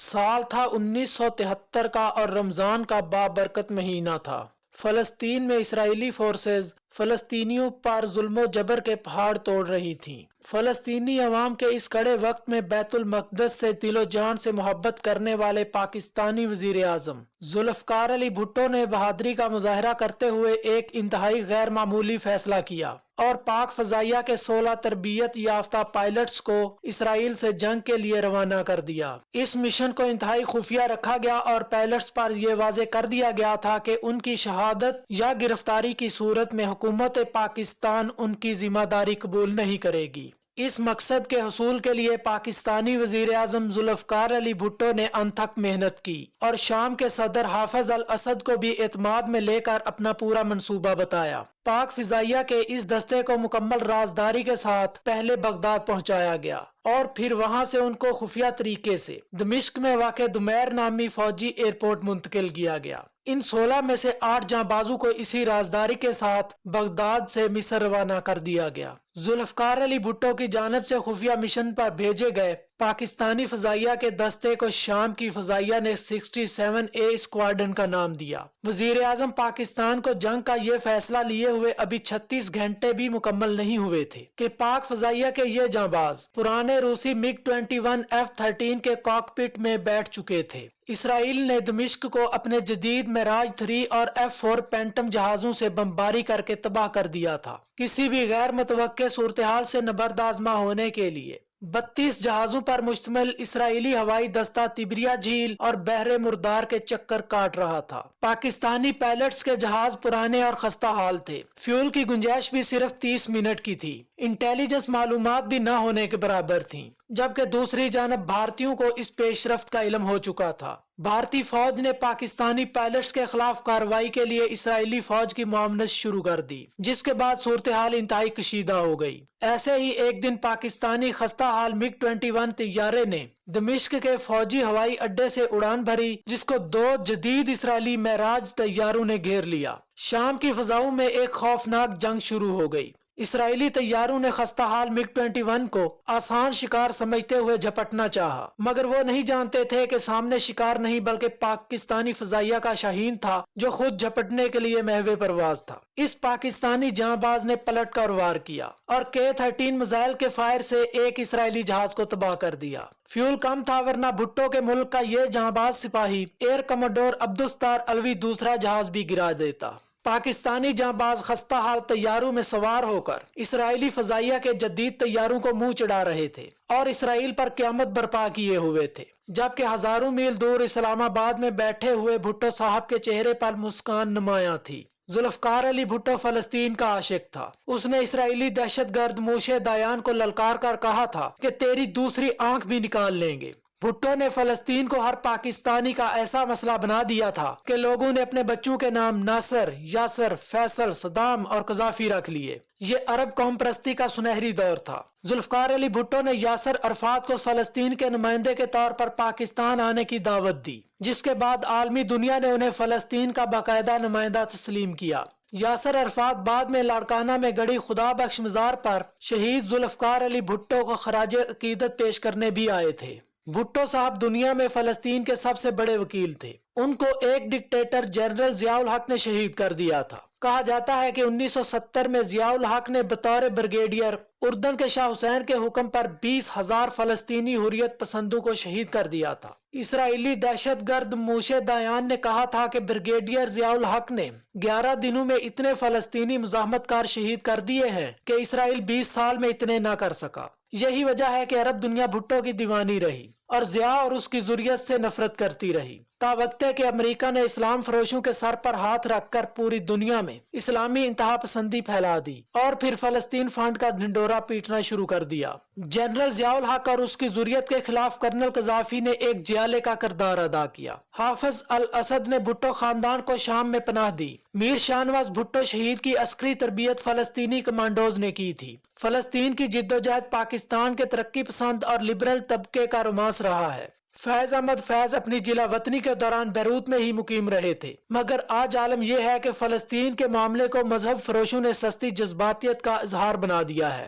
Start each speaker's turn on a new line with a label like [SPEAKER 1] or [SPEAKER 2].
[SPEAKER 1] سال تھا 1973 کا اور رمضان کا بابرکت مہینہ تھا۔ فلسطین میں اسرائیلی فورسز فلسطینیوں پر ظلم و جبر کے پہاڑ توڑ رہی تھیں۔ فلسطینی عوام کے اس کڑے وقت میں بیت المقدس سے دل و جان سے محبت کرنے والے پاکستانی وزیر اعظم ذوالفقار علی بھٹو نے بہادری کا مظاہرہ کرتے ہوئے ایک انتہائی غیر معمولی فیصلہ کیا اور پاک فضائیہ کے 16 تربیت یافتہ پائلٹس کو اسرائیل سے جنگ کے لیے روانہ کر دیا۔ اس مشن کو انتہائی خفیہ رکھا گیا اور پائلٹس پر یہ واضح کر دیا گیا تھا کہ ان کی شہادت یا گرفتاری کی صورت میں حکومت پاکستان ان کی ذمہ داری قبول نہیں کرے گی۔ اس مقصد کے حصول کے لیے پاکستانی وزیر اعظم ذوالفقار علی بھٹو نے انتھک محنت کی اور شام کے صدر حافظ الاسد کو بھی اعتماد میں لے کر اپنا پورا منصوبہ بتایا۔ پاک فضائیہ کے اس دستے کو مکمل رازداری کے ساتھ پہلے بغداد پہنچایا گیا اور پھر وہاں سے ان کو خفیہ طریقے سے دمشق میں واقع دمیر نامی فوجی ایئرپورٹ منتقل کیا گیا۔ ان 16 میں سے 8 جاں بازو کو اسی رازداری کے ساتھ بغداد سے مصر روانہ کر دیا گیا۔ ذوالفقار علی بھٹو کی جانب سے خفیہ مشن پر بھیجے گئے پاکستانی فضائیہ کے دستے کو شام کی فضائیہ نے 67A اسکواڈرن کا نام دیا۔ وزیر اعظم پاکستان کو جنگ کا یہ فیصلہ لیے ہوئے ابھی 36 گھنٹے بھی مکمل نہیں ہوئے تھے کہ پاک فضائیہ کے یہ جانباز پرانے روسی MiG-21 F-13 کے کاکپٹ میں بیٹھ چکے تھے۔ اسرائیل نے دمشق کو اپنے جدید معراج 3 اور F-4 پینٹم جہازوں سے بمباری کر کے تباہ کر دیا تھا۔ کسی بھی غیر متوقع صورتحال سے نبرد آزما ہونے کے لیے 32 جہازوں پر مشتمل اسرائیلی ہوائی دستہ تبریہ جھیل اور بحر مردار کے چکر کاٹ رہا تھا۔ پاکستانی پائلٹس کے جہاز پرانے اور خستہ حال تھے۔ فیول کی گنجائش بھی صرف 30 منٹ کی تھی۔ انٹیلیجنس معلومات بھی نہ ہونے کے برابر تھیں، جبکہ دوسری جانب بھارتیوں کو اس پیش رفت کا علم ہو چکا تھا۔ بھارتی فوج نے پاکستانی پائلٹس کے خلاف کارروائی کے لیے اسرائیلی فوج کی معاونت شروع کر دی، جس کے بعد صورتحال انتہائی کشیدہ ہو گئی۔ ایسے ہی ایک دن پاکستانی خستہ حال MiG-21 طیارے نے دمشق کے فوجی ہوائی اڈے سے اڑان بھری، جس کو 2 جدید اسرائیلی معراج طیاروں نے گھیر لیا۔ شام کی فضاؤں میں ایک خوفناک جنگ شروع ہو گئی۔ اسرائیلی طیاروں نے خستہ حال MiG-21 کو آسان شکار سمجھتے ہوئے جھپٹنا چاہا، مگر وہ نہیں جانتے تھے کہ سامنے شکار نہیں بلکہ پاکستانی فضائیہ کا شاہین تھا جو خود جھپٹنے کے لیے محو پرواز تھا۔ اس پاکستانی جاں باز نے پلٹ کر وار کیا اور K-13 میزائل کے فائر سے ایک اسرائیلی جہاز کو تباہ کر دیا۔ فیول کم تھا، ورنہ بھٹو کے ملک کا یہ جاں باز سپاہی ایئر کموڈور عبدالستار الوی دوسرا جہاز بھی گرا دیتا۔ پاکستانی جاں باز خستہ حال طیاروں میں سوار ہو کر اسرائیلی فضائیہ کے جدید طیاروں کو منہ چڑھا رہے تھے اور اسرائیل پر قیامت برپا کیے ہوئے تھے، جبکہ ہزاروں میل دور اسلام آباد میں بیٹھے ہوئے بھٹو صاحب کے چہرے پر مسکان نمایاں تھی۔ ذوالفقار علی بھٹو فلسطین کا عاشق تھا۔ اس نے اسرائیلی دہشت گرد موشے دایان کو للکار کر کہا تھا کہ تیری دوسری آنکھ بھی نکال لیں گے۔ بھٹو نے فلسطین کو ہر پاکستانی کا ایسا مسئلہ بنا دیا تھا کہ لوگوں نے اپنے بچوں کے نام ناصر، یاسر، فیصل، صدام اور قذافی رکھ لیے۔ یہ عرب قوم پرستی کا سنہری دور تھا۔ ذوالفقار علی بھٹو نے یاسر عرفات کو فلسطین کے نمائندے کے طور پر پاکستان آنے کی دعوت دی، جس کے بعد عالمی دنیا نے انہیں فلسطین کا باقاعدہ نمائندہ تسلیم کیا۔ یاسر عرفات بعد میں لاڑکانہ میں گڑی خدا بخش مزار پر شہید ذوالفقار علی بھٹو کو خراج عقیدت پیش کرنے بھی آئے تھے۔ بھٹو صاحب دنیا میں فلسطین کے سب سے بڑے وکیل تھے۔ ان کو ایک ڈکٹیٹر جنرل ضیاء الحق نے شہید کر دیا تھا۔ کہا جاتا ہے کہ 1970 میں ضیاء الحق نے بطور بریگیڈیئر اردن کے شاہ حسین کے حکم پر 20,000 فلسطینی حریت پسندوں کو شہید کر دیا تھا۔ اسرائیلی دہشت گرد موشے دایان نے کہا تھا کہ بریگیڈیئر ضیاء الحق نے 11 دنوں میں اتنے فلسطینی مزاحمت کار شہید کر دیے ہیں کہ اسرائیل 20 سال میں اتنے نہ کر سکا۔ یہی وجہ ہے کہ عرب دنیا بھٹو کی دیوانی رہی اور ضیاء اور اس کی ذریت سے نفرت کرتی رہی، تا وقت کہ امریکہ نے اسلام فروشوں کے سر پر ہاتھ رکھ کر پوری دنیا میں اسلامی انتہا پسندی پھیلا دی اور پھر فلسطین فنڈ کا ڈھنڈورا پیٹنا شروع کر دیا۔ جنرل ضیاء الحق اور اس کی ذریت کے خلاف کرنل قذافی نے ایک جیالے کا کردار ادا کیا۔ حافظ الاسد نے بھٹو خاندان کو شام میں پناہ دی۔ میر شاہنواز بھٹو شہید کی عسکری تربیت فلسطینی کمانڈوز نے کی تھی۔ فلسطین کی جدوجہد پاکستان کے ترقی پسند اور لبرل طبقے کا رومانس رہا ہے۔ فیض احمد فیض اپنی جلا وطنی کے دوران بیروت میں ہی مقیم رہے تھے، مگر آج عالم یہ ہے کہ فلسطین کے معاملے کو مذہب فروشوں نے سستی جذباتیت کا اظہار بنا دیا ہے۔